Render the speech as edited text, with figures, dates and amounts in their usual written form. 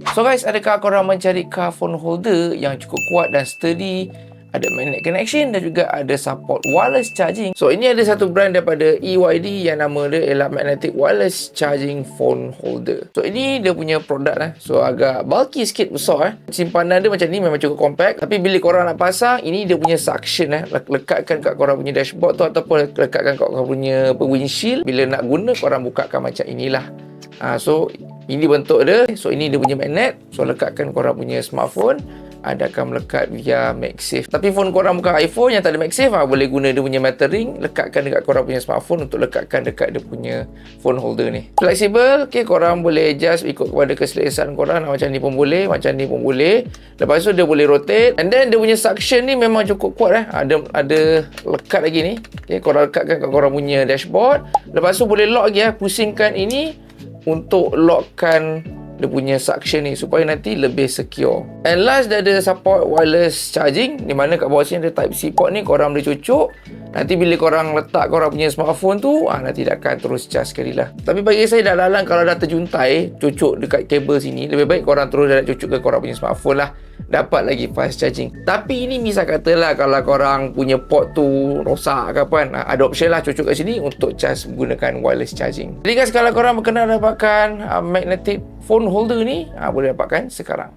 So guys, adakah korang mencari phone holder yang cukup kuat dan sturdy, ada magnet connection dan juga ada support wireless charging? So ini ada satu brand daripada EYD yang nama dia ialah Magnetic Wireless Charging Phone Holder. So ini dia punya produk lah. So agak bulky sikit, besar. Simpanan dia macam ni, memang cukup compact. Tapi bila korang nak pasang, ini dia punya suction lekatkan kat korang punya dashboard tu ataupun lekatkan kat korang punya windshield. Bila nak guna, korang bukakan macam inilah. So ini bentuk dia. So ini dia punya magnet. So lekatkan korang punya smartphone. Dia akan melekat via MagSafe. Tapi phone korang bukan iPhone yang tak ada MagSafe, boleh guna dia punya metal ring, lekatkan dekat korang punya smartphone untuk lekatkan dekat dia punya phone holder ni. Flexible, okay, korang boleh adjust ikut kepada keselesaan korang. Macam ni pun boleh, macam ni pun boleh. Lepas tu dia boleh rotate. And then dia punya suction ni memang cukup kuat. Ada lekat lagi ni. Okay, korang lekatkan kat korang punya dashboard. Lepas tu boleh lock lagi. Pusingkan ini untuk lockkan dia punya suction ni supaya nanti lebih secure. And last, dia ada support wireless charging, di mana kat bawah sini ada Type-C port ni, korang boleh cucuk. Nanti bila korang letak korang punya smartphone tu, nanti dia akan terus charge sekali lah. Tapi bagi saya dah lalang kalau dah terjuntai cucuk dekat kabel sini, lebih baik korang terus dah cucuk ke korang punya smartphone lah, dapat lagi fast charging. Tapi ini misal katalah kalau korang punya port tu rosak ke apa, ada option lah cucuk kat sini untuk charge menggunakan wireless charging. Jadi guys, kalau korang berkenan dapatkan magnetic phone holder ni, boleh dapatkan sekarang.